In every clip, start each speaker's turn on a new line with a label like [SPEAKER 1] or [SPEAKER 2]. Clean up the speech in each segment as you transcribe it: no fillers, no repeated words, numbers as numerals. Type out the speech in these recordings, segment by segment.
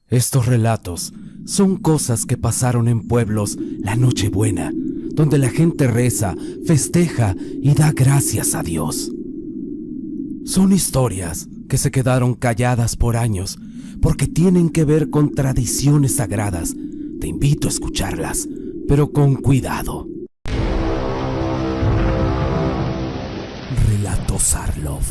[SPEAKER 1] Estos relatos son cosas que pasaron en pueblos la Nochebuena, donde la gente reza, festeja y da gracias a Dios. Son historias que se quedaron calladas por años porque tienen que ver con tradiciones sagradas. Te invito a escucharlas, pero con cuidado. Relatos Arlov.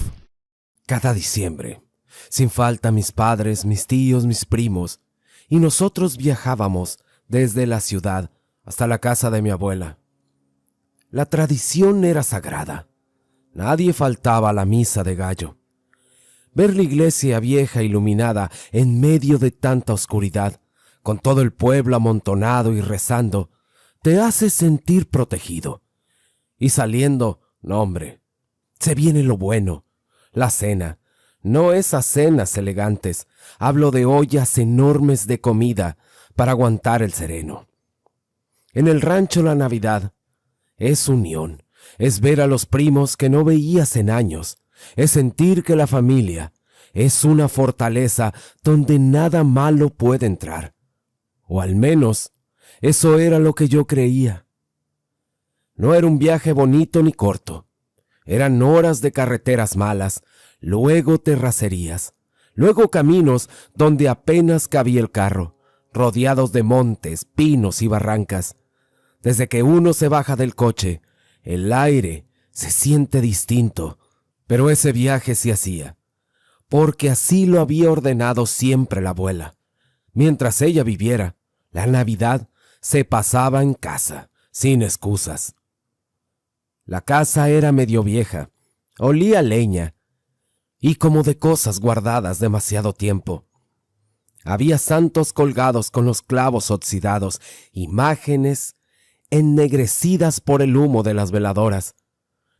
[SPEAKER 1] Cada diciembre, sin falta mis padres, mis tíos, mis primos, y nosotros viajábamos desde la ciudad hasta la casa de mi abuela. La tradición era sagrada. Nadie faltaba a la misa de gallo. Ver la iglesia vieja iluminada en medio de tanta oscuridad, con todo el pueblo amontonado y rezando, te hace sentir protegido. Y saliendo, no hombre, se viene lo bueno, la cena. No esas cenas elegantes, hablo de ollas enormes de comida para aguantar el sereno. En el rancho la Navidad es unión, es ver a los primos que no veías en años, es sentir que la familia es una fortaleza donde nada malo puede entrar. O al menos, eso era lo que yo creía. No era un viaje bonito ni corto. Eran horas de carreteras malas, luego terracerías, luego caminos donde apenas cabía el carro, rodeados de montes, pinos y barrancas. Desde que uno se baja del coche, el aire se siente distinto, pero ese viaje se hacía, porque así lo había ordenado siempre la abuela. Mientras ella viviera, la Navidad se pasaba en casa, sin excusas. La casa era medio vieja, olía a leña, y como de cosas guardadas demasiado tiempo. Había santos colgados con los clavos oxidados, imágenes ennegrecidas por el humo de las veladoras.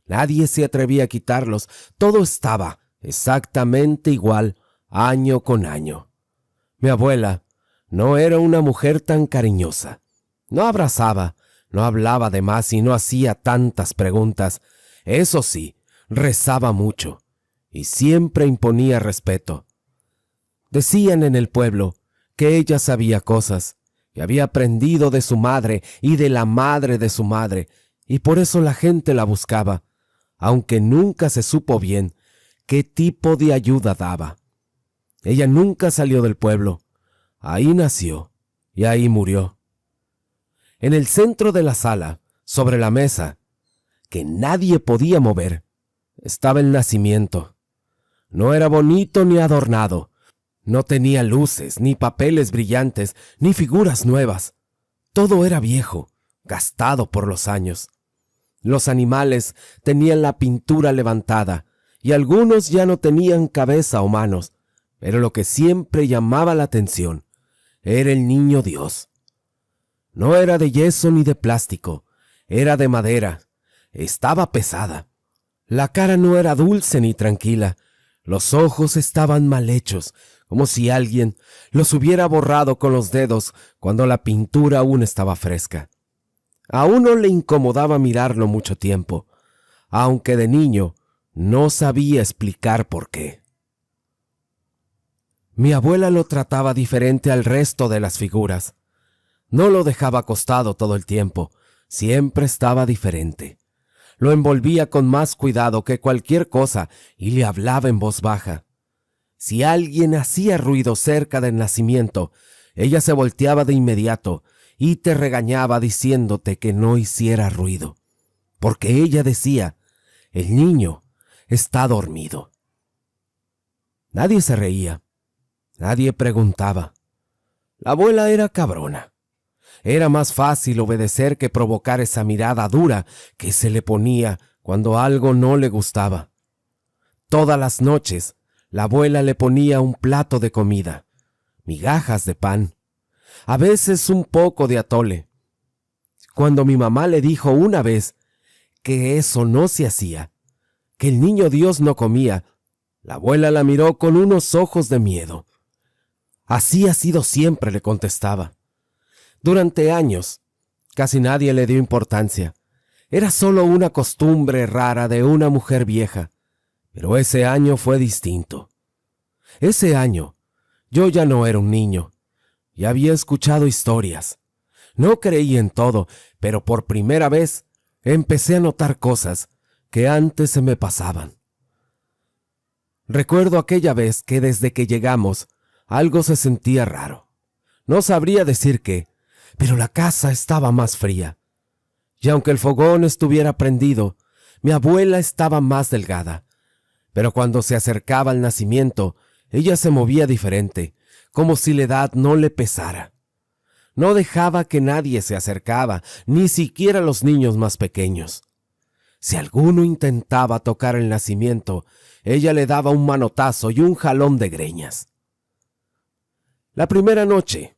[SPEAKER 1] Nadie se atrevía a quitarlos, todo estaba exactamente igual, año con año. Mi abuela no era una mujer tan cariñosa. No abrazaba, no hablaba de más y no hacía tantas preguntas. Eso sí, rezaba mucho y siempre imponía respeto. Decían en el pueblo que ella sabía cosas, que había aprendido de su madre y de la madre de su madre, y por eso la gente la buscaba, aunque nunca se supo bien qué tipo de ayuda daba. Ella nunca salió del pueblo. Ahí nació y ahí murió. En el centro de la sala, sobre la mesa, que nadie podía mover, estaba el nacimiento. No era bonito ni adornado. No tenía luces, ni papeles brillantes, ni figuras nuevas. Todo era viejo, gastado por los años. Los animales tenían la pintura levantada, y algunos ya no tenían cabeza o manos, pero lo que siempre llamaba la atención era el niño Dios. No era de yeso ni de plástico, era de madera. Estaba pesada. La cara no era dulce ni tranquila. Los ojos estaban mal hechos, como si alguien los hubiera borrado con los dedos cuando la pintura aún estaba fresca. A uno le incomodaba mirarlo mucho tiempo, aunque de niño no sabía explicar por qué. Mi abuela lo trataba diferente al resto de las figuras. No lo dejaba acostado todo el tiempo, siempre estaba diferente. Lo envolvía con más cuidado que cualquier cosa y le hablaba en voz baja. Si alguien hacía ruido cerca del nacimiento, ella se volteaba de inmediato y te regañaba diciéndote que no hiciera ruido, porque ella decía, el niño está dormido. Nadie se reía, nadie preguntaba. La abuela era cabrona. Era más fácil obedecer que provocar esa mirada dura que se le ponía cuando algo no le gustaba. Todas las noches, la abuela le ponía un plato de comida, migajas de pan, a veces un poco de atole. Cuando mi mamá le dijo una vez que eso no se hacía, que el niño Dios no comía, la abuela la miró con unos ojos de miedo. Así ha sido siempre, le contestaba. Durante años, casi nadie le dio importancia. Era solo una costumbre rara de una mujer vieja. Pero ese año fue distinto. Ese año, yo ya no era un niño. y había escuchado historias. No creí en todo, pero por primera vez empecé a notar cosas que antes se me pasaban. Recuerdo aquella vez que desde que llegamos algo se sentía raro. No sabría decir qué, pero la casa estaba más fría. Y aunque el fogón estuviera prendido, mi abuela estaba más delgada. Pero cuando se acercaba al nacimiento, ella se movía diferente, como si la edad no le pesara. No dejaba que nadie se acercaba, ni siquiera los niños más pequeños. Si alguno intentaba tocar el nacimiento, ella le daba un manotazo y un jalón de greñas. La primera noche,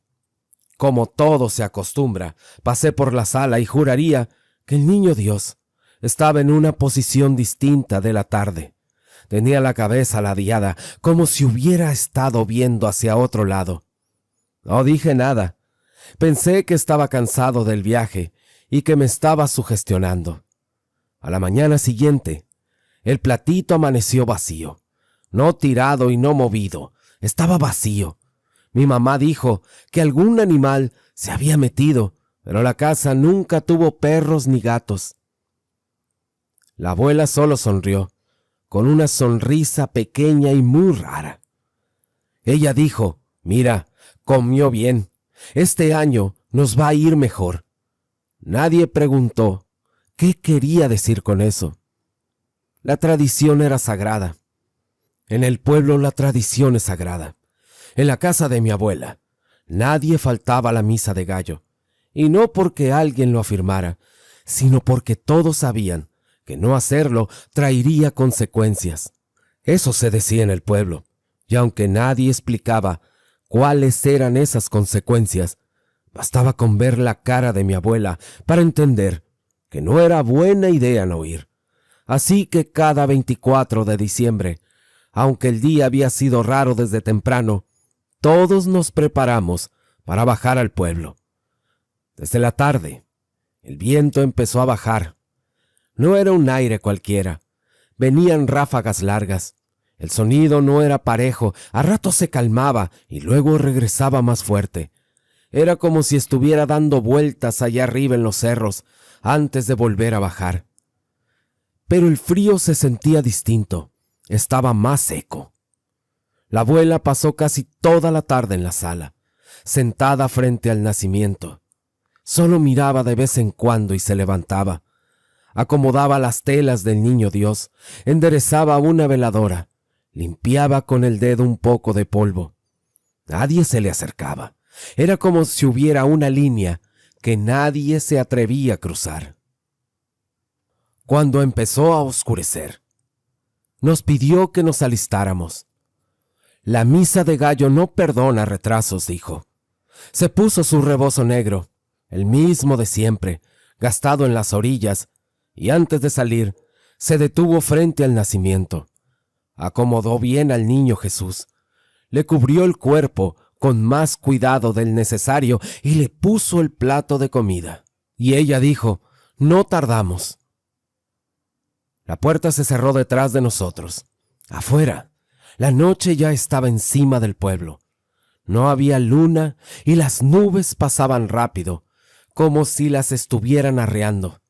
[SPEAKER 1] como todo se acostumbra, pasé por la sala y juraría que el niño Dios estaba en una posición distinta de la tarde. Tenía la cabeza ladeada, como si hubiera estado viendo hacia otro lado. No dije nada. Pensé que estaba cansado del viaje y que me estaba sugestionando. A la mañana siguiente, el platito amaneció vacío. No tirado y no movido, estaba vacío. Mi mamá dijo que algún animal se había metido, pero la casa nunca tuvo perros ni gatos. La abuela solo sonrió, con una sonrisa pequeña y muy rara. Ella dijo: «Mira, comió bien. Este año nos va a ir mejor». Nadie preguntó qué quería decir con eso. La tradición era sagrada. En el pueblo la tradición es sagrada. En la casa de mi abuela, nadie faltaba a la misa de gallo, y no porque alguien lo afirmara, sino porque todos sabían que no hacerlo traería consecuencias. Eso se decía en el pueblo, y aunque nadie explicaba cuáles eran esas consecuencias, bastaba con ver la cara de mi abuela para entender que no era buena idea no ir. Así que cada 24 de diciembre, aunque el día había sido raro desde temprano, todos nos preparamos para bajar al pueblo. Desde la tarde, el viento empezó a bajar. No era un aire cualquiera. Venían ráfagas largas. El sonido no era parejo. A ratos se calmaba y luego regresaba más fuerte. Era como si estuviera dando vueltas allá arriba en los cerros antes de volver a bajar. Pero el frío se sentía distinto. Estaba más seco. La abuela pasó casi toda la tarde en la sala, sentada frente al nacimiento. Solo miraba de vez en cuando y se levantaba. Acomodaba las telas del niño Dios, enderezaba una veladora, limpiaba con el dedo un poco de polvo. Nadie se le acercaba. Era como si hubiera una línea que nadie se atrevía a cruzar. Cuando empezó a oscurecer, nos pidió que nos alistáramos. La misa de gallo no perdona retrasos, dijo. Se puso su rebozo negro, el mismo de siempre, gastado en las orillas, y antes de salir, se detuvo frente al nacimiento. Acomodó bien al niño Jesús, le cubrió el cuerpo con más cuidado del necesario y le puso el plato de comida. Y ella dijo: «No tardamos». La puerta se cerró detrás de nosotros. Afuera, la noche ya estaba encima del pueblo. No había luna y las nubes pasaban rápido, como si las estuvieran arreando.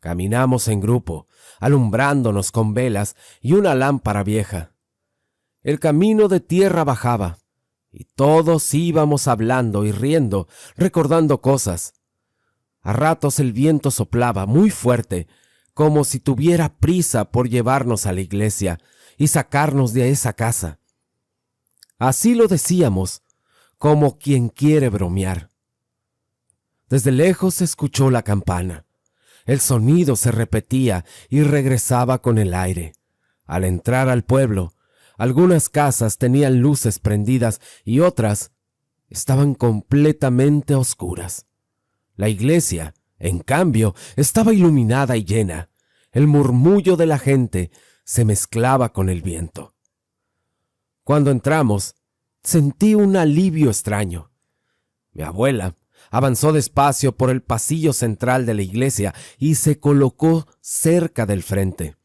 [SPEAKER 1] Caminamos en grupo, alumbrándonos con velas y una lámpara vieja. El camino de tierra bajaba, y todos íbamos hablando y riendo, recordando cosas. A ratos el viento soplaba muy fuerte, como si tuviera prisa por llevarnos a la iglesia y sacarnos de esa casa. Así lo decíamos, como quien quiere bromear. Desde lejos se escuchó la campana. El sonido se repetía y regresaba con el aire. Al entrar al pueblo, algunas casas tenían luces prendidas y otras estaban completamente oscuras. La iglesia, en cambio, estaba iluminada y llena. El murmullo de la gente se mezclaba con el viento. Cuando entramos, sentí un alivio extraño. Mi abuela avanzó despacio por el pasillo central de la iglesia y se colocó cerca del frente.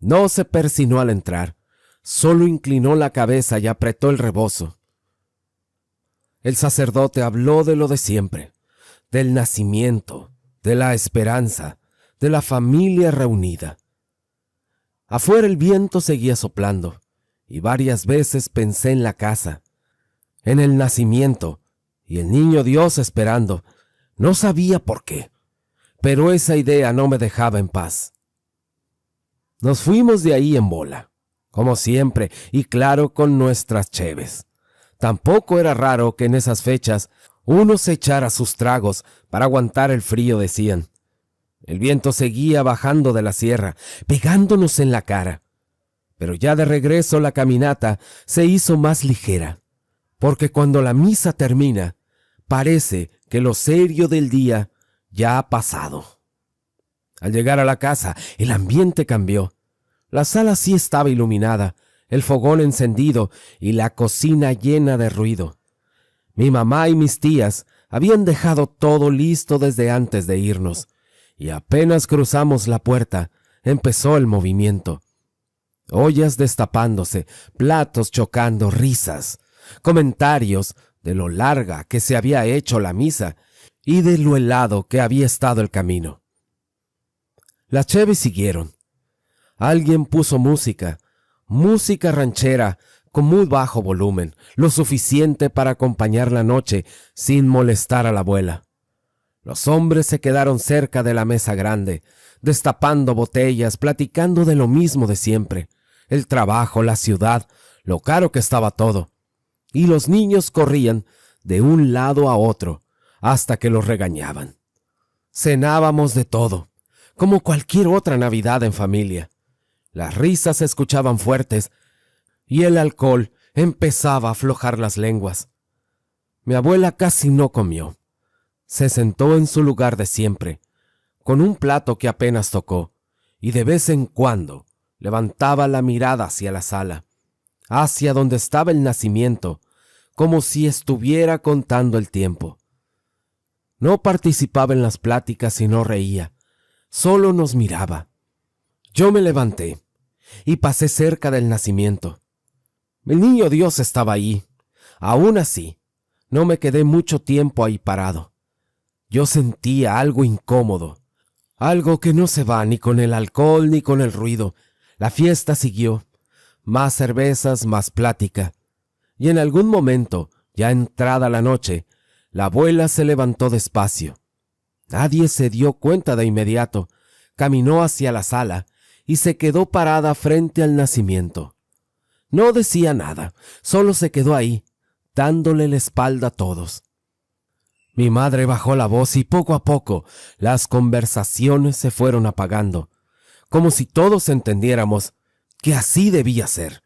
[SPEAKER 1] No se persinó al entrar, solo inclinó la cabeza y apretó el rebozo. El sacerdote habló de lo de siempre, del nacimiento, de la esperanza, de la familia reunida. Afuera el viento seguía soplando, y varias veces pensé en la casa, en el nacimiento, y el niño Dios esperando. No sabía por qué, pero esa idea no me dejaba en paz. Nos fuimos de ahí en bola, como siempre, y claro, con nuestras cheves. Tampoco era raro que en esas fechas uno se echara sus tragos para aguantar el frío, decían. El viento seguía bajando de la sierra, pegándonos en la cara. Pero ya de regreso la caminata se hizo más ligera, porque cuando la misa termina, parece que lo serio del día ya ha pasado. Al llegar a la casa, el ambiente cambió. La sala sí estaba iluminada, el fogón encendido y la cocina llena de ruido. Mi mamá y mis tías habían dejado todo listo desde antes de irnos, y apenas cruzamos la puerta, empezó el movimiento. Ollas destapándose, platos chocando, risas, comentarios de lo larga que se había hecho la misa y de lo helado que había estado el camino. Las cheves siguieron. Alguien puso música ranchera con muy bajo volumen, lo suficiente para acompañar la noche sin molestar a la abuela. Los hombres se quedaron cerca de la mesa grande, destapando botellas, platicando de lo mismo de siempre, el trabajo, la ciudad, lo caro que estaba todo. Y los niños corrían de un lado a otro hasta que los regañaban. Cenábamos de todo, como cualquier otra Navidad en familia. Las risas se escuchaban fuertes y el alcohol empezaba a aflojar las lenguas. Mi abuela casi no comió. Se sentó en su lugar de siempre, con un plato que apenas tocó, y de vez en cuando levantaba la mirada hacia la sala, hacia donde estaba el nacimiento, como si estuviera contando el tiempo. No participaba en las pláticas y no reía, solo nos miraba. Yo me levanté y pasé cerca del nacimiento. El niño Dios estaba ahí. Aún así, no me quedé mucho tiempo ahí parado. Yo sentía algo incómodo, algo que no se va ni con el alcohol ni con el ruido. La fiesta siguió, más cervezas, más plática. Y en algún momento, ya entrada la noche, la abuela se levantó despacio. Nadie se dio cuenta de inmediato. Caminó hacia la sala y se quedó parada frente al nacimiento. No decía nada, solo se quedó ahí, dándole la espalda a todos. Mi madre bajó la voz y poco a poco las conversaciones se fueron apagando, como si todos entendiéramos que así debía ser.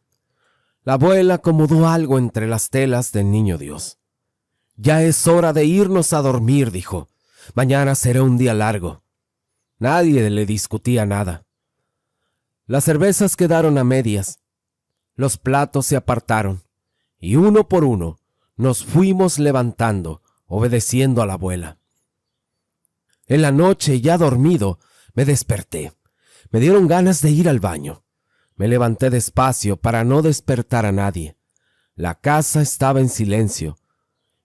[SPEAKER 1] La abuela acomodó algo entre las telas del niño Dios. Ya es hora de irnos a dormir, dijo. Mañana será un día largo. Nadie le discutía nada. Las cervezas quedaron a medias. Los platos se apartaron, y uno por uno nos fuimos levantando, obedeciendo a la abuela. En la noche, ya dormido, me desperté. Me dieron ganas de ir al baño. Me levanté despacio para no despertar a nadie. La casa estaba en silencio,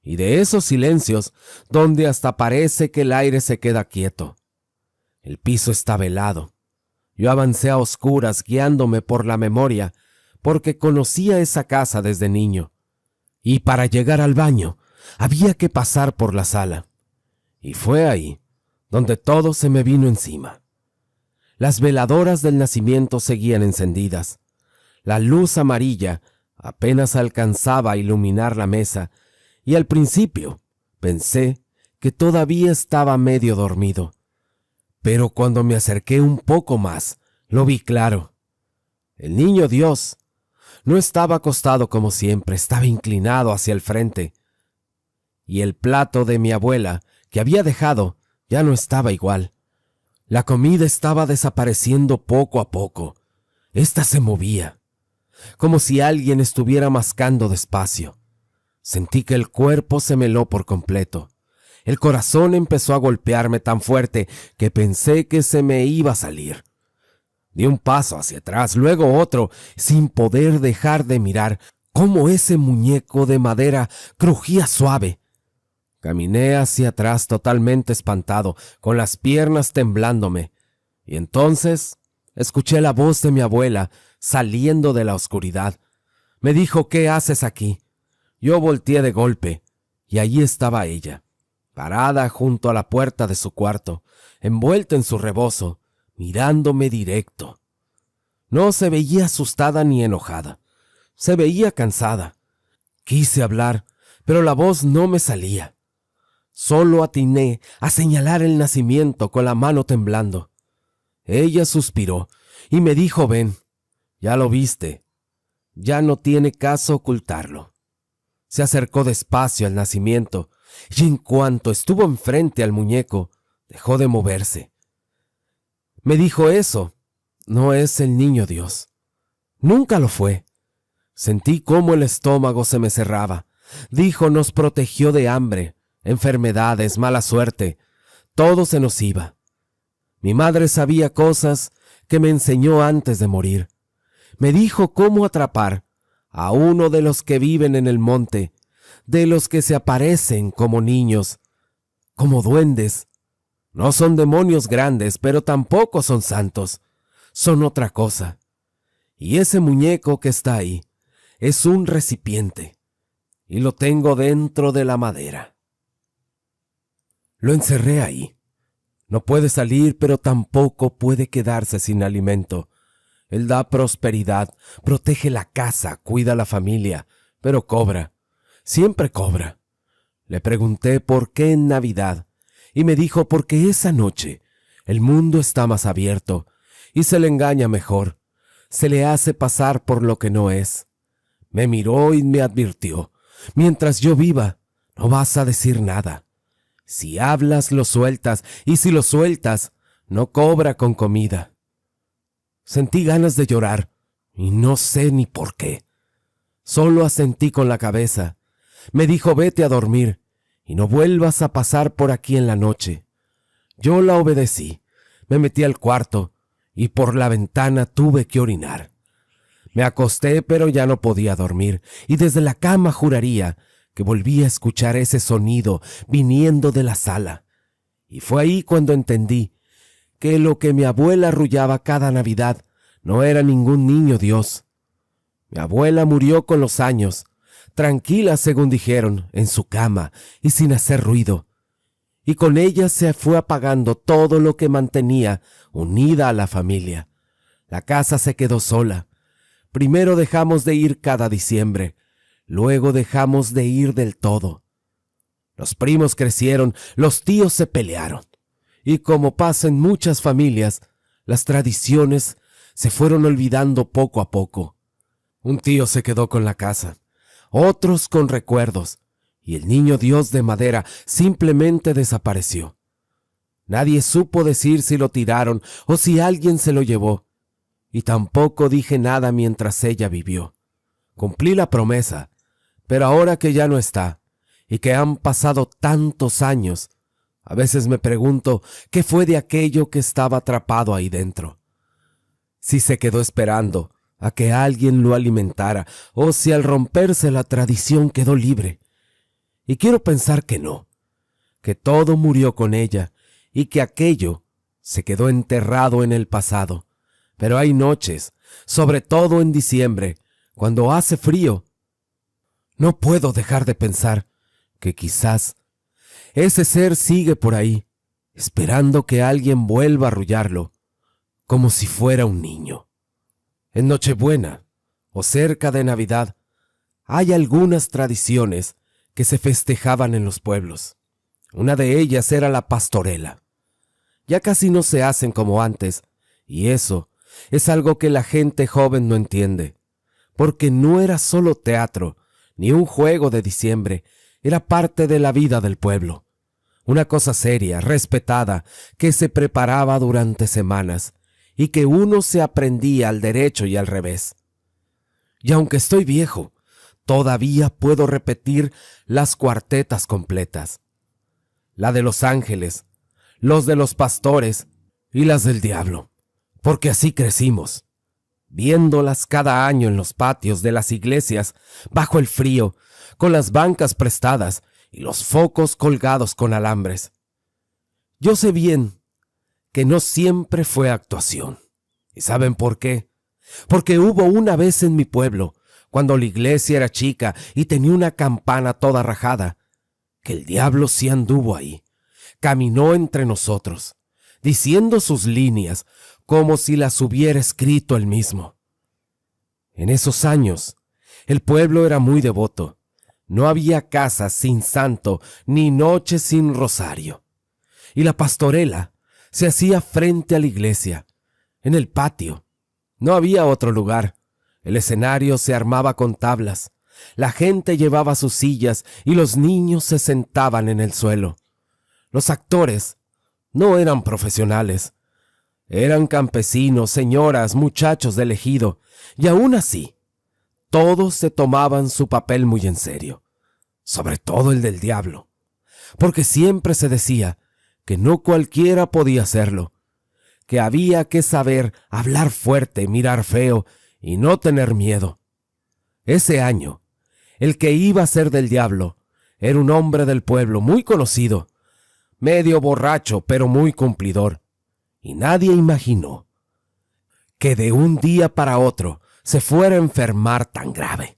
[SPEAKER 1] y de esos silencios donde hasta parece que el aire se queda quieto. El piso estaba helado. Yo avancé a oscuras guiándome por la memoria, porque conocía esa casa desde niño. Y para llegar al baño había que pasar por la sala. Y fue ahí donde todo se me vino encima. Las veladoras del nacimiento seguían encendidas. La luz amarilla apenas alcanzaba a iluminar la mesa, y al principio pensé que todavía estaba medio dormido. Pero cuando me acerqué un poco más, lo vi claro. El niño Dios no estaba acostado como siempre, estaba inclinado hacia el frente. Y el plato de mi abuela, que había dejado, ya no estaba igual. La comida estaba desapareciendo poco a poco. Esta se movía, como si alguien estuviera mascando despacio. Sentí que el cuerpo se me heló por completo. El corazón empezó a golpearme tan fuerte que pensé que se me iba a salir. Di un paso hacia atrás, luego otro, sin poder dejar de mirar cómo ese muñeco de madera crujía suave. Caminé hacia atrás totalmente espantado, con las piernas temblándome, y entonces escuché la voz de mi abuela saliendo de la oscuridad. Me dijo: ¿qué haces aquí? Yo volteé de golpe, y allí estaba ella, parada junto a la puerta de su cuarto, envuelta en su rebozo, mirándome directo. No se veía asustada ni enojada, se veía cansada. Quise hablar, pero la voz no me salía. Solo atiné a señalar el nacimiento con la mano temblando. Ella suspiró y me dijo: ven, ya lo viste, ya no tiene caso ocultarlo. Se acercó despacio al nacimiento y en cuanto estuvo enfrente al muñeco, dejó de moverse. Me dijo: eso no es el niño Dios. Nunca lo fue. Sentí cómo el estómago se me cerraba. Dijo: nos protegió de hambre, enfermedades, mala suerte. Todo se nos iba. Mi madre sabía cosas que me enseñó antes de morir. Me dijo cómo atrapar a uno de los que viven en el monte, de los que se aparecen como niños, como duendes. No son demonios grandes, pero tampoco son santos. Son otra cosa. Y ese muñeco que está ahí es un recipiente, y lo tengo dentro de la madera. Lo encerré ahí. No puede salir, pero tampoco puede quedarse sin alimento. Él da prosperidad, protege la casa, cuida a la familia, pero cobra, siempre cobra. Le pregunté por qué en Navidad, y me dijo: porque esa noche el mundo está más abierto, y se le engaña mejor, se le hace pasar por lo que no es. Me miró y me advirtió: mientras yo viva, no vas a decir nada. Si hablas, lo sueltas, y si lo sueltas, no cobra con comida. Sentí ganas de llorar, y no sé ni por qué. Solo asentí con la cabeza. Me dijo: vete a dormir, y no vuelvas a pasar por aquí en la noche. Yo la obedecí, me metí al cuarto, y por la ventana tuve que orinar. Me acosté, pero ya no podía dormir, y desde la cama juraría que volví a escuchar ese sonido viniendo de la sala. Y fue ahí cuando entendí que lo que mi abuela arrullaba cada Navidad no era ningún niño Dios. Mi abuela murió con los años, tranquila según dijeron, en su cama y sin hacer ruido. Y con ella se fue apagando todo lo que mantenía unida a la familia. La casa se quedó sola. Primero dejamos de ir cada diciembre, luego dejamos de ir del todo. Los primos crecieron, los tíos se pelearon. Y como pasa en muchas familias, las tradiciones se fueron olvidando poco a poco. Un tío se quedó con la casa, otros con recuerdos, y el niño Dios de madera simplemente desapareció. Nadie supo decir si lo tiraron o si alguien se lo llevó, y tampoco dije nada mientras ella vivió. Cumplí la promesa, pero ahora que ya no está, y que han pasado tantos años, a veces me pregunto qué fue de aquello que estaba atrapado ahí dentro. Si se quedó esperando a que alguien lo alimentara, o si al romperse la tradición quedó libre. Y quiero pensar que no, que todo murió con ella, y que aquello se quedó enterrado en el pasado. Pero hay noches, sobre todo en diciembre, cuando hace frío, no puedo dejar de pensar que quizás ese ser sigue por ahí, esperando que alguien vuelva a arrullarlo, como si fuera un niño. En Nochebuena, o cerca de Navidad, hay algunas tradiciones que se festejaban en los pueblos. Una de ellas era la pastorela. Ya casi no se hacen como antes, y eso es algo que la gente joven no entiende, porque no era solo teatro, ni un juego de diciembre, era parte de la vida del pueblo. Una cosa seria, respetada, que se preparaba durante semanas, y que uno se aprendía al derecho y al revés. Y aunque estoy viejo, todavía puedo repetir las cuartetas completas. La de los ángeles, los de los pastores y las del diablo, porque así crecimos. viéndolas cada año en los patios de las iglesias, bajo el frío, con las bancas prestadas y los focos colgados con alambres. Yo sé bien que no siempre fue actuación. ¿Y saben por qué? Porque hubo una vez en mi pueblo, cuando la iglesia era chica y tenía una campana toda rajada, que el diablo sí anduvo ahí, caminó entre nosotros, diciendo sus líneas como si las hubiera escrito él mismo. En esos años, el pueblo era muy devoto. No había casa sin santo, ni noche sin rosario. Y la pastorela se hacía frente a la iglesia, en el patio. No había otro lugar. El escenario se armaba con tablas. La gente llevaba sus sillas y los niños se sentaban en el suelo. Los actores no eran profesionales. Eran campesinos, señoras, muchachos del ejido, y aún así, todos se tomaban su papel muy en serio, sobre todo el del diablo, porque siempre se decía que no cualquiera podía hacerlo, que había que saber hablar fuerte, mirar feo y no tener miedo. Ese año, el que iba a ser del diablo era un hombre del pueblo muy conocido, medio borracho pero muy cumplidor, y nadie imaginó que de un día para otro se fuera a enfermar tan grave.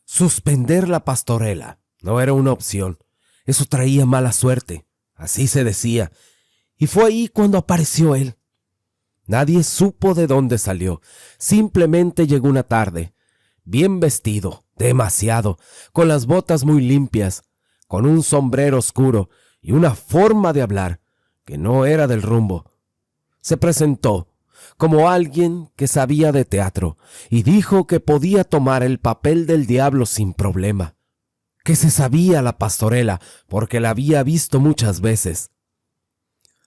[SPEAKER 1] Suspender la pastorela no era una opción. Eso traía mala suerte, así se decía, y fue ahí cuando apareció él. Nadie supo de dónde salió, simplemente llegó una tarde, bien vestido, demasiado, con las botas muy limpias, con un sombrero oscuro y una forma de hablar que no era del rumbo. Se presentó como alguien que sabía de teatro y dijo que podía tomar el papel del diablo sin problema, que se sabía la pastorela porque la había visto muchas veces.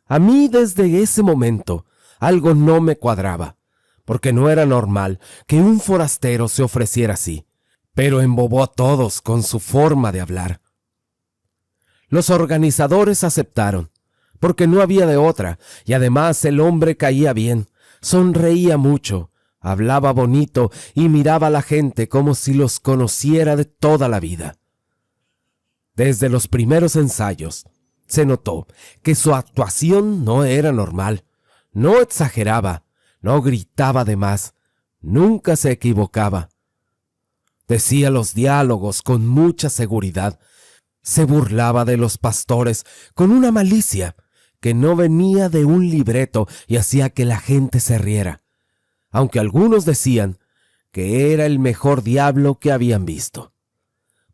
[SPEAKER 1] A mí desde ese momento algo no me cuadraba, porque no era normal que un forastero se ofreciera así, pero embobó a todos con su forma de hablar. Los organizadores aceptaron, porque no había de otra, y además el hombre caía bien, sonreía mucho, hablaba bonito y miraba a la gente como si los conociera de toda la vida. Desde los primeros ensayos, se notó que su actuación no era normal, no exageraba, no gritaba de más, nunca se equivocaba. Decía los diálogos con mucha seguridad, se burlaba de los pastores con una malicia que no venía de un libreto y hacía que la gente se riera, aunque algunos decían que era el mejor diablo que habían visto.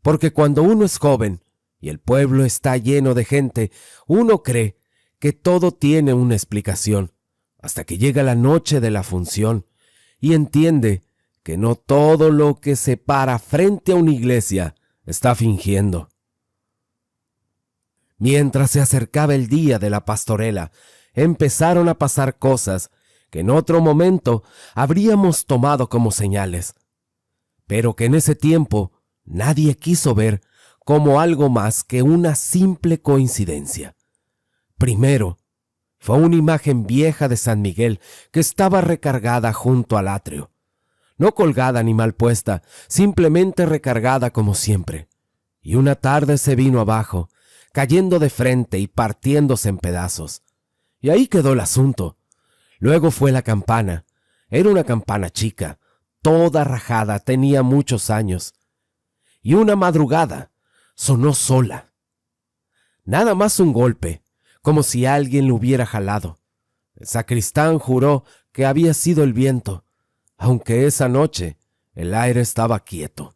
[SPEAKER 1] Porque cuando uno es joven y el pueblo está lleno de gente, uno cree que todo tiene una explicación, hasta que llega la noche de la función y entiende que no todo lo que se para frente a una iglesia está fingiendo. Mientras se acercaba el día de la pastorela, empezaron a pasar cosas que en otro momento habríamos tomado como señales, pero que en ese tiempo nadie quiso ver como algo más que una simple coincidencia. Primero, fue una imagen vieja de San Miguel que estaba recargada junto al atrio, no colgada ni mal puesta, simplemente recargada como siempre, y una tarde se vino abajo, cayendo de frente y partiéndose en pedazos. Y ahí quedó el asunto. Luego fue la campana. Era una campana chica, toda rajada, tenía muchos años. Y una madrugada sonó sola. Nada más un golpe, como si alguien lo hubiera jalado. El sacristán juró que había sido el viento, aunque esa noche el aire estaba quieto.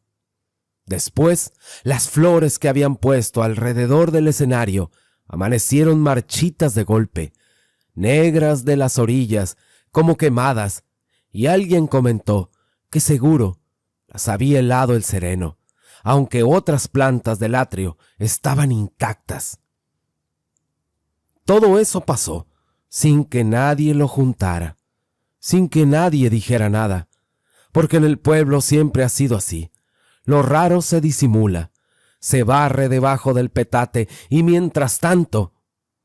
[SPEAKER 1] Después, las flores que habían puesto alrededor del escenario amanecieron marchitas de golpe, negras de las orillas, como quemadas, y alguien comentó que seguro las había helado el sereno, aunque otras plantas del atrio estaban intactas. Todo eso pasó sin que nadie lo juntara, sin que nadie dijera nada, porque en el pueblo siempre ha sido así. Lo raro se disimula, se barre debajo del petate y mientras tanto,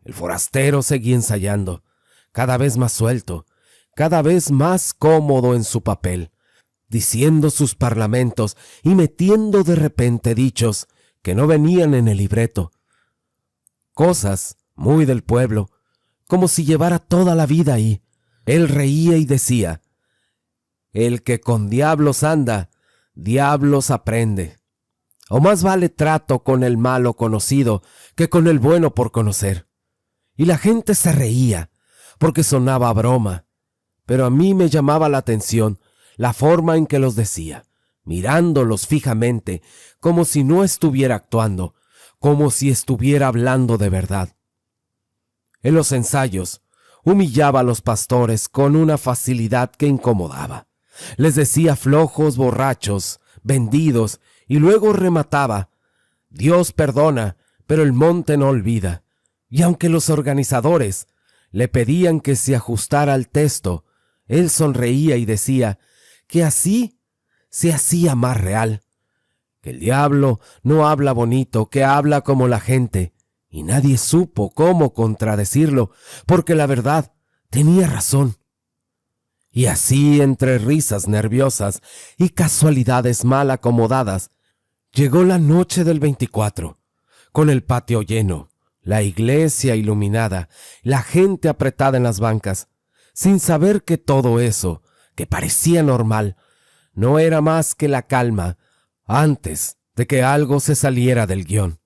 [SPEAKER 1] el forastero seguía ensayando, cada vez más suelto, cada vez más cómodo en su papel, diciendo sus parlamentos y metiendo de repente dichos que no venían en el libreto. Cosas muy del pueblo, como si llevara toda la vida ahí. Él reía y decía: el que con diablos anda, diablos aprende. O más vale trato con el malo conocido que con el bueno por conocer. Y la gente se reía, porque sonaba a broma, pero a mí me llamaba la atención la forma en que los decía, mirándolos fijamente, como si no estuviera actuando, como si estuviera hablando de verdad. En los ensayos, humillaba a los pastores con una facilidad que incomodaba. Les decía flojos, borrachos, vendidos, y luego remataba: Dios perdona, pero el monte no olvida. Y aunque los organizadores le pedían que se ajustara al texto, él sonreía y decía que así se hacía más real, que el diablo no habla bonito, que habla como la gente, y nadie supo cómo contradecirlo, porque la verdad tenía razón. Y así, entre risas nerviosas y casualidades mal acomodadas, llegó la noche del 24, con el patio lleno, la iglesia iluminada, la gente apretada en las bancas, sin saber que todo eso, que parecía normal, no era más que la calma antes de que algo se saliera del guión.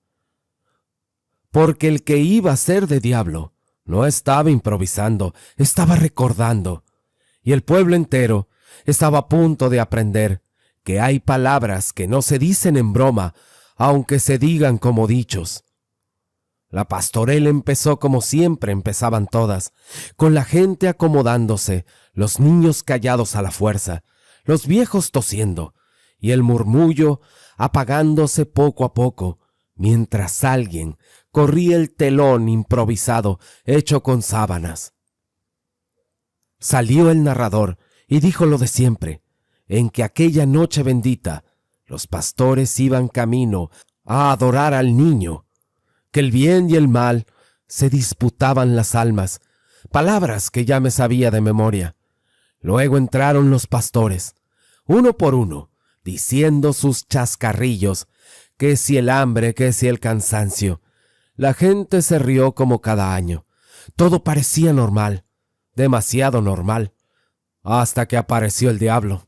[SPEAKER 1] Porque el que iba a ser de diablo no estaba improvisando, estaba recordando, y el pueblo entero estaba a punto de aprender que hay palabras que no se dicen en broma, aunque se digan como dichos. La pastorela empezó como siempre empezaban todas, con la gente acomodándose, los niños callados a la fuerza, los viejos tosiendo, y el murmullo apagándose poco a poco, mientras alguien corría el telón improvisado hecho con sábanas. Salió el narrador y dijo lo de siempre, en que aquella noche bendita los pastores iban camino a adorar al niño, que el bien y el mal se disputaban las almas, palabras que ya me sabía de memoria. Luego entraron los pastores, uno por uno, diciendo sus chascarrillos, que si el hambre, que si el cansancio. La gente se rió como cada año. Todo parecía normal, demasiado normal, hasta que apareció el diablo.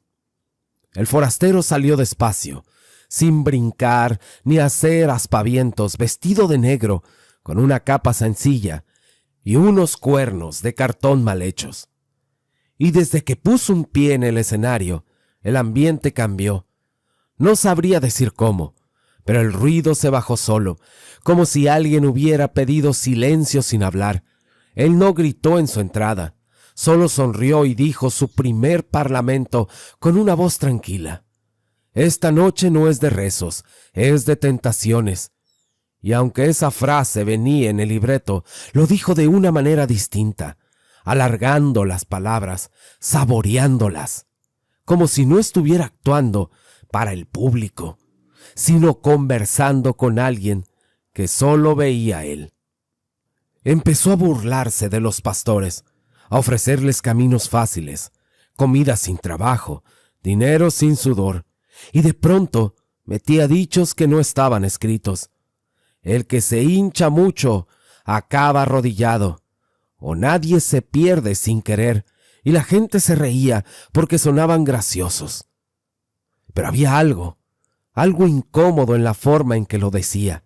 [SPEAKER 1] El forastero salió despacio, sin brincar ni hacer aspavientos, vestido de negro, con una capa sencilla y unos cuernos de cartón mal hechos. Y desde que puso un pie en el escenario, el ambiente cambió. No sabría decir cómo, pero el ruido se bajó solo, como si alguien hubiera pedido silencio sin hablar. Él no gritó en su entrada, solo sonrió y dijo su primer parlamento con una voz tranquila. Esta noche no es de rezos, es de tentaciones. Y aunque esa frase venía en el libreto, lo dijo de una manera distinta, alargando las palabras, saboreándolas, como si no estuviera actuando para el público, sino conversando con alguien que solo veía a él. Empezó a burlarse de los pastores, a ofrecerles caminos fáciles, comida sin trabajo, dinero sin sudor, y de pronto metía dichos que no estaban escritos. El que se hincha mucho acaba arrodillado, o nadie se pierde sin querer, y la gente se reía porque sonaban graciosos. Pero había algo incómodo en la forma en que lo decía.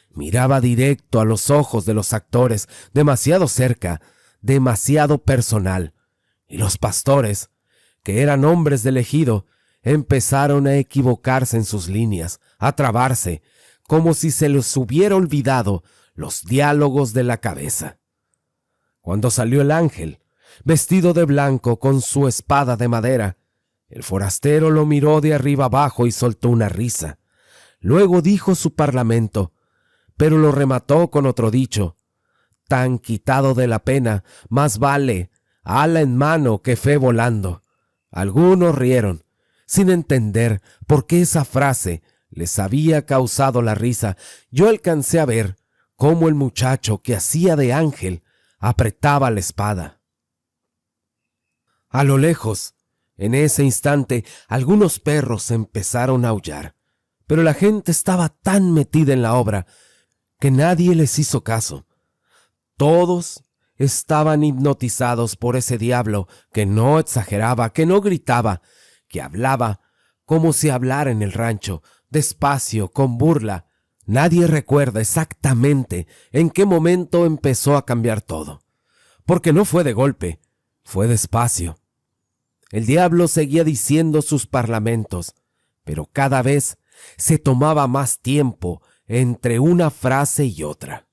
[SPEAKER 1] Miraba directo a los ojos de los actores, demasiado cerca, demasiado personal, y los pastores, que eran hombres del ejido, empezaron a equivocarse en sus líneas, a trabarse, como si se les hubiera olvidado los diálogos de la cabeza. Cuando salió el ángel, vestido de blanco con su espada de madera, el forastero lo miró de arriba abajo y soltó una risa. Luego dijo su parlamento, pero lo remató con otro dicho: tan quitado de la pena, más vale ala en mano que fe volando. Algunos rieron, sin entender por qué esa frase les había causado la risa. Yo alcancé a ver cómo el muchacho que hacía de ángel apretaba la espada. A lo lejos, en ese instante, algunos perros empezaron a aullar, pero la gente estaba tan metida en la obra que nadie les hizo caso. Todos estaban hipnotizados por ese diablo que no exageraba, que no gritaba, que hablaba como si hablara en el rancho, despacio, con burla. Nadie recuerda exactamente en qué momento empezó a cambiar todo, porque no fue de golpe, fue despacio. El diablo seguía diciendo sus parlamentos, pero cada vez se tomaba más tiempo entre una frase y otra.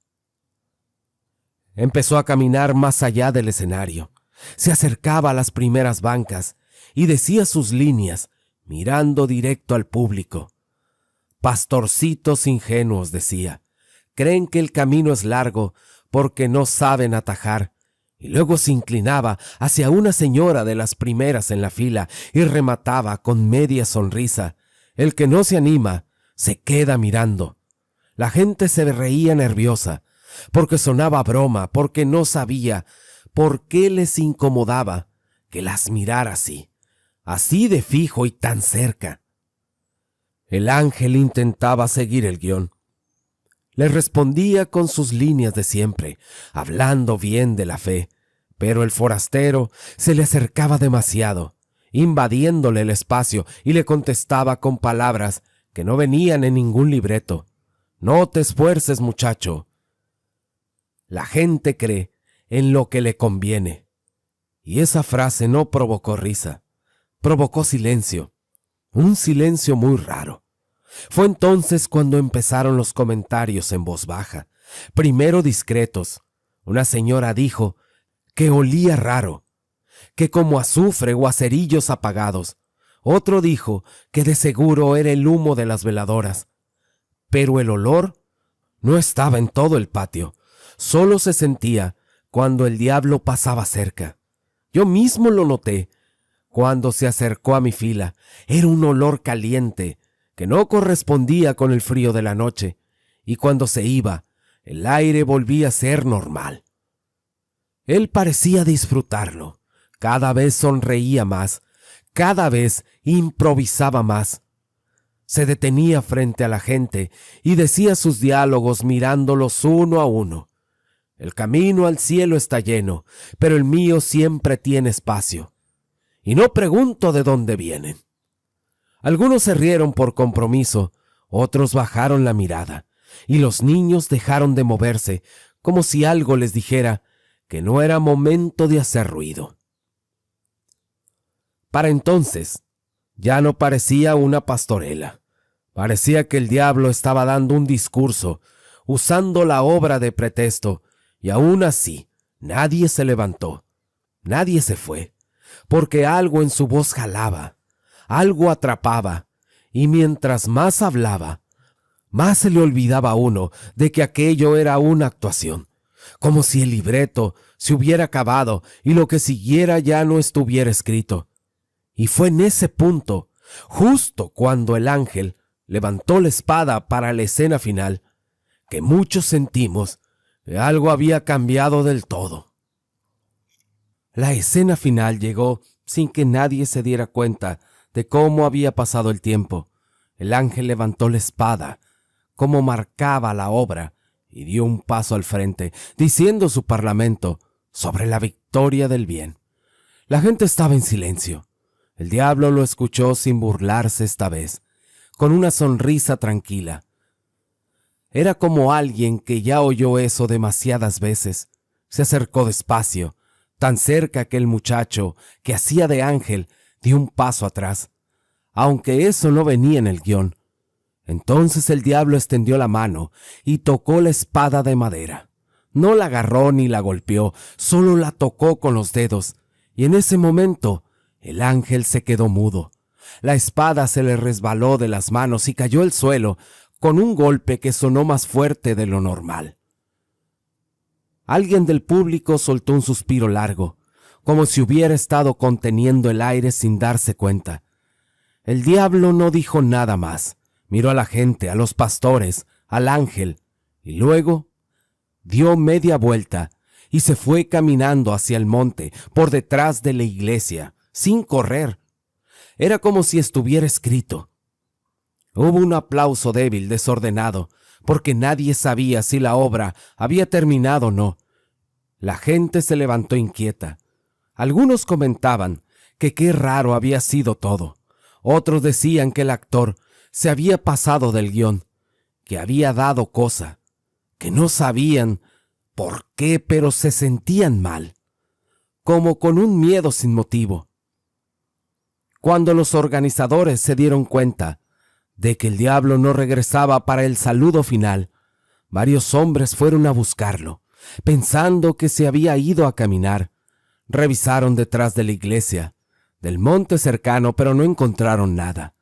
[SPEAKER 1] Empezó a caminar más allá del escenario, se acercaba a las primeras bancas y decía sus líneas, mirando directo al público. Pastorcitos ingenuos, decía, creen que el camino es largo porque no saben atajar. Y luego se inclinaba hacia una señora de las primeras en la fila y remataba con media sonrisa. El que no se anima, se queda mirando. La gente se reía nerviosa, porque sonaba broma, porque no sabía por qué les incomodaba que las mirara así de fijo y tan cerca. El ángel intentaba seguir el guión. Le respondía con sus líneas de siempre, hablando bien de la fe, pero el forastero se le acercaba demasiado, invadiéndole el espacio, y le contestaba con palabras que no venían en ningún libreto. No te esfuerces, muchacho. La gente cree en lo que le conviene. Y esa frase no provocó risa, provocó silencio, un silencio muy raro. Fue entonces cuando empezaron los comentarios en voz baja, primero discretos. Una señora dijo que olía raro, que como azufre o a cerillos apagados. Otro dijo que de seguro era el humo de las veladoras. Pero el olor no estaba en todo el patio, solo se sentía cuando el diablo pasaba cerca. Yo mismo lo noté cuando se acercó a mi fila. Era un olor caliente que no correspondía con el frío de la noche, y cuando se iba, el aire volvía a ser normal. Él parecía disfrutarlo, cada vez sonreía más, cada vez improvisaba más. Se detenía frente a la gente y decía sus diálogos mirándolos uno a uno. El camino al cielo está lleno, pero el mío siempre tiene espacio. Y no pregunto de dónde vienen. Algunos se rieron por compromiso, otros bajaron la mirada, y los niños dejaron de moverse, como si algo les dijera que no era momento de hacer ruido. Para entonces, ya no parecía una pastorela. Parecía que el diablo estaba dando un discurso, usando la obra de pretexto, y aún así, nadie se levantó, nadie se fue, porque algo en su voz jalaba, algo atrapaba, y mientras más hablaba, más se le olvidaba a uno de que aquello era una actuación, como si el libreto se hubiera acabado y lo que siguiera ya no estuviera escrito. Y fue en ese punto, justo cuando el ángel levantó la espada para la escena final, que muchos sentimos que algo había cambiado del todo. La escena final llegó sin que nadie se diera cuenta de cómo había pasado el tiempo. El ángel levantó la espada, como marcaba la obra, y dio un paso al frente, diciendo su parlamento sobre la victoria del bien. La gente estaba en silencio. El diablo lo escuchó sin burlarse esta vez, con una sonrisa tranquila. Era como alguien que ya oyó eso demasiadas veces. Se acercó despacio, tan cerca que el muchacho, que hacía de ángel, dio un paso atrás, aunque eso no venía en el guión. Entonces el diablo extendió la mano y tocó la espada de madera. No la agarró ni la golpeó, solo la tocó con los dedos, y en ese momento el ángel se quedó mudo. La espada se le resbaló de las manos y cayó al suelo con un golpe que sonó más fuerte de lo normal. Alguien del público soltó un suspiro largo, como si hubiera estado conteniendo el aire sin darse cuenta. El diablo no dijo nada más. Miró a la gente, a los pastores, al ángel, y luego dio media vuelta y se fue caminando hacia el monte por detrás de la iglesia, sin correr. Era como si estuviera escrito. Hubo un aplauso débil, desordenado, porque nadie sabía si la obra había terminado o no. La gente se levantó inquieta. Algunos comentaban que qué raro había sido todo. Otros decían que el actor se había pasado del guión, que había dado cosa, que no sabían por qué, pero se sentían mal, como con un miedo sin motivo. Cuando los organizadores se dieron cuenta de que el diablo no regresaba para el saludo final, varios hombres fueron a buscarlo, pensando que se había ido a caminar. Revisaron detrás de la iglesia, del monte cercano, pero no encontraron nada.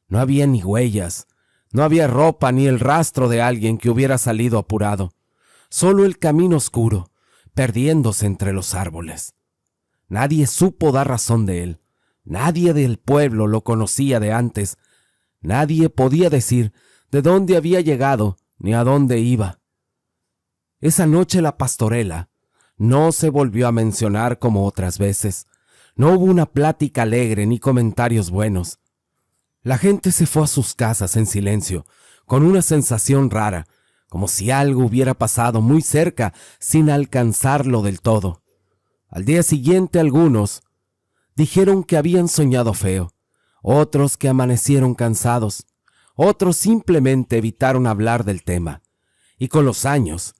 [SPEAKER 1] No había ni huellas, no había ropa ni el rastro de alguien que hubiera salido apurado. Solo el camino oscuro, perdiéndose entre los árboles. Nadie supo dar razón de él. Nadie del pueblo lo conocía de antes. Nadie podía decir de dónde había llegado ni a dónde iba. Esa noche la pastorela no se volvió a mencionar como otras veces. No hubo una plática alegre ni comentarios buenos. La gente se fue a sus casas en silencio, con una sensación rara, como si algo hubiera pasado muy cerca sin alcanzarlo del todo. Al día siguiente algunos dijeron que habían soñado feo, otros que amanecieron cansados, otros simplemente evitaron hablar del tema. Y con los años,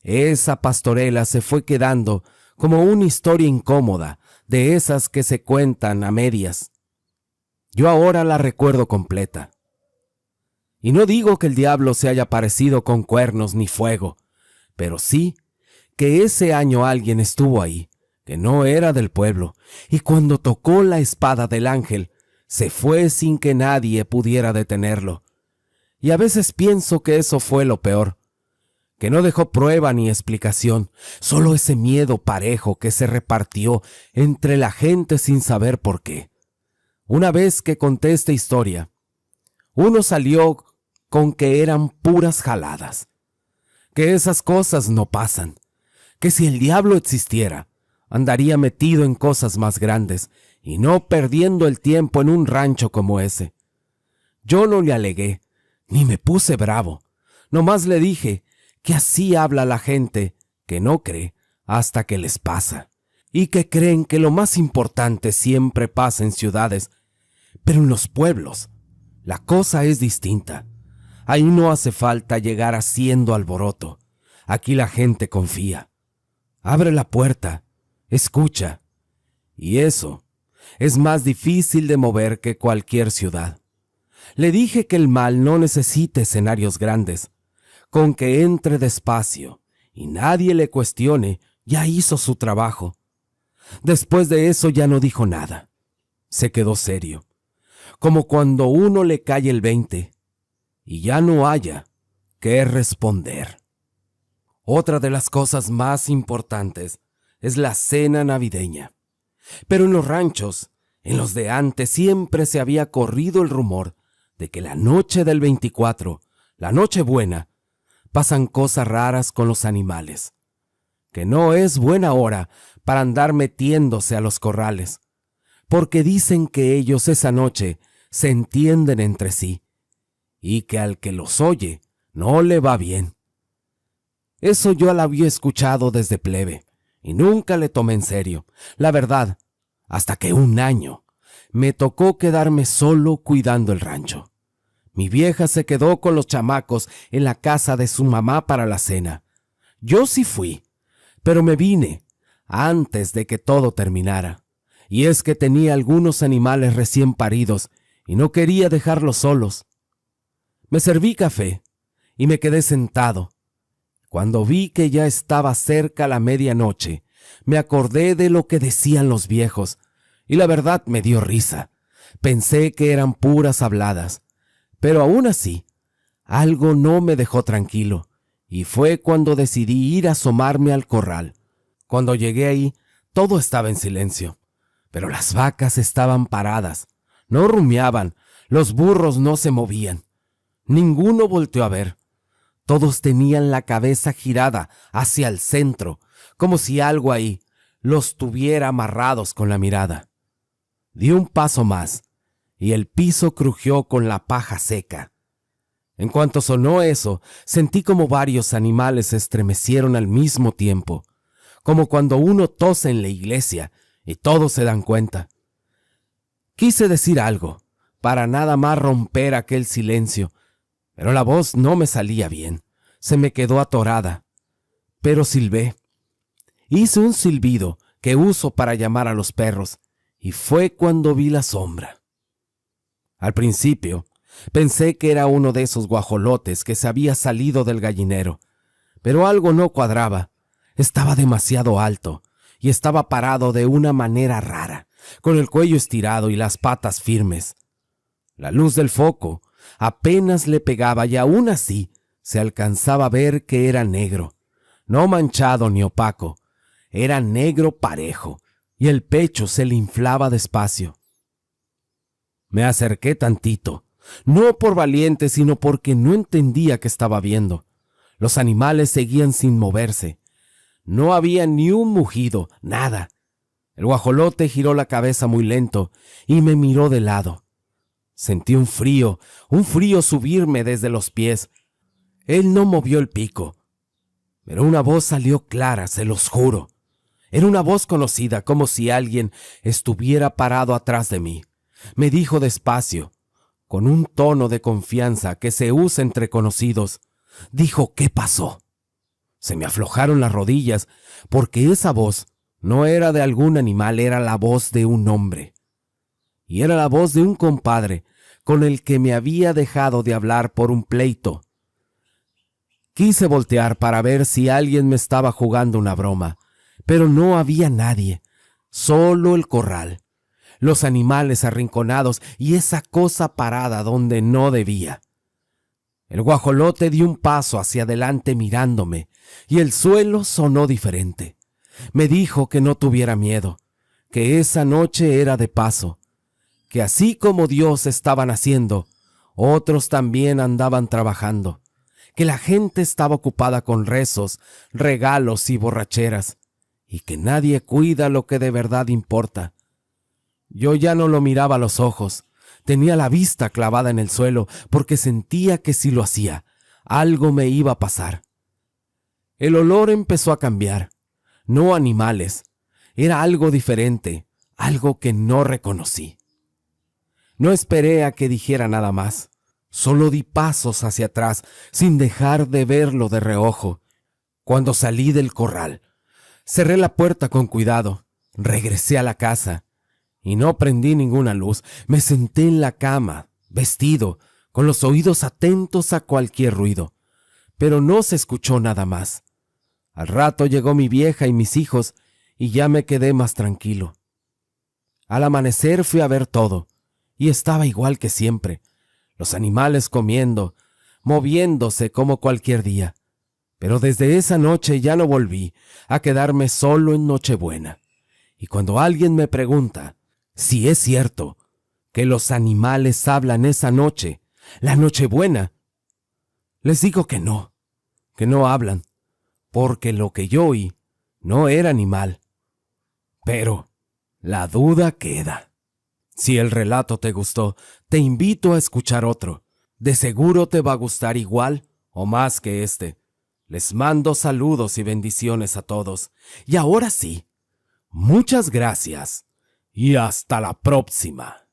[SPEAKER 1] esa pastorela se fue quedando como una historia incómoda, de esas que se cuentan a medias. Yo ahora la recuerdo completa. Y no digo que el diablo se haya aparecido con cuernos ni fuego, pero sí que ese año alguien estuvo ahí, que no era del pueblo, y cuando tocó la espada del ángel, se fue sin que nadie pudiera detenerlo. Y a veces pienso que eso fue lo peor, que no dejó prueba ni explicación, solo ese miedo parejo que se repartió entre la gente sin saber por qué. Una vez que conté esta historia, uno salió con que eran puras jaladas, que esas cosas no pasan, que si el diablo existiera, andaría metido en cosas más grandes y no perdiendo el tiempo en un rancho como ese. Yo no le alegué, ni me puse bravo, nomás le dije que así habla la gente que no cree hasta que les pasa, y que creen que lo más importante siempre pasa en ciudades, pero en los pueblos la cosa es distinta. Ahí no hace falta llegar haciendo alboroto. Aquí la gente confía. Abre la puerta, escucha, y eso es más difícil de mover que cualquier ciudad. Le dije que el mal no necesita escenarios grandes. Con que entre despacio y nadie le cuestione, ya hizo su trabajo. Después de eso ya no dijo nada. Se quedó serio, como cuando uno le cae el 20 y ya no haya qué responder. Otra de las cosas más importantes es la cena navideña. Pero en los ranchos, en los de antes, siempre se había corrido el rumor de que la noche del 24, la Nochebuena, pasan cosas raras con los animales, que no es buena hora para andar metiéndose a los corrales, porque dicen que ellos esa noche se entienden entre sí, y que al que los oye no le va bien. Eso yo la había escuchado desde plebe, y nunca le tomé en serio, la verdad, hasta que un año me tocó quedarme solo cuidando el rancho. Mi vieja se quedó con los chamacos en la casa de su mamá para la cena. Yo sí fui, pero me vine antes de que todo terminara. Y es que tenía algunos animales recién paridos y no quería dejarlos solos. Me serví café y me quedé sentado. Cuando vi que ya estaba cerca la medianoche, me acordé de lo que decían los viejos, y la verdad me dio risa. Pensé que eran puras habladas. Pero aún así, algo no me dejó tranquilo, y fue cuando decidí ir a asomarme al corral. Cuando llegué ahí, todo estaba en silencio, pero las vacas estaban paradas, no rumiaban, los burros no se movían. Ninguno volteó a ver. Todos tenían la cabeza girada hacia el centro, como si algo ahí los tuviera amarrados con la mirada. Di un paso más, y el piso crujió con la paja seca. En cuanto sonó eso, sentí como varios animales se estremecieron al mismo tiempo, como cuando uno tose en la iglesia y todos se dan cuenta. Quise decir algo, para nada más romper aquel silencio, pero la voz no me salía bien, se me quedó atorada. Pero silbé. Hice un silbido que uso para llamar a los perros, y fue cuando vi la sombra. Al principio, pensé que era uno de esos guajolotes que se había salido del gallinero, pero algo no cuadraba. Estaba demasiado alto y estaba parado de una manera rara, con el cuello estirado y las patas firmes. La luz del foco apenas le pegaba y aún así se alcanzaba a ver que era negro, no manchado ni opaco, era negro parejo y el pecho se le inflaba despacio. Me acerqué tantito, no por valiente, sino porque no entendía qué estaba viendo. Los animales seguían sin moverse. No había ni un mugido, nada. El guajolote giró la cabeza muy lento y me miró de lado. Sentí un frío subirme desde los pies. Él no movió el pico, pero una voz salió clara, se los juro. Era una voz conocida, como si alguien estuviera parado atrás de mí. Me dijo despacio, con un tono de confianza que se usa entre conocidos. Dijo, ¿qué pasó? Se me aflojaron las rodillas, porque esa voz no era de algún animal, era la voz de un hombre. Y era la voz de un compadre con el que me había dejado de hablar por un pleito. Quise voltear para ver si alguien me estaba jugando una broma, pero no había nadie, solo el corral, los animales arrinconados y esa cosa parada donde no debía. El guajolote dio un paso hacia adelante mirándome, y el suelo sonó diferente. Me dijo que no tuviera miedo, que esa noche era de paso, que así como Dios estaban haciendo, otros también andaban trabajando, que la gente estaba ocupada con rezos, regalos y borracheras, y que nadie cuida lo que de verdad importa. Yo ya no lo miraba a los ojos, tenía la vista clavada en el suelo porque sentía que si lo hacía, algo me iba a pasar. El olor empezó a cambiar, no animales, era algo diferente, algo que no reconocí. No esperé a que dijera nada más, solo di pasos hacia atrás sin dejar de verlo de reojo. Cuando salí del corral, cerré la puerta con cuidado, regresé a la casa y no prendí ninguna luz. Me senté en la cama, vestido, con los oídos atentos a cualquier ruido, pero no se escuchó nada más. Al rato llegó mi vieja y mis hijos y ya me quedé más tranquilo. Al amanecer fui a ver todo y estaba igual que siempre, los animales comiendo, moviéndose como cualquier día. Pero desde esa noche ya no volví a quedarme solo en Nochebuena. Y cuando alguien me pregunta si es cierto que los animales hablan esa noche, la Nochebuena, les digo que no hablan, porque lo que yo oí no era animal. Pero la duda queda. Si el relato te gustó, te invito a escuchar otro. De seguro te va a gustar igual o más que este. Les mando saludos y bendiciones a todos. Y ahora sí, muchas gracias y hasta la próxima.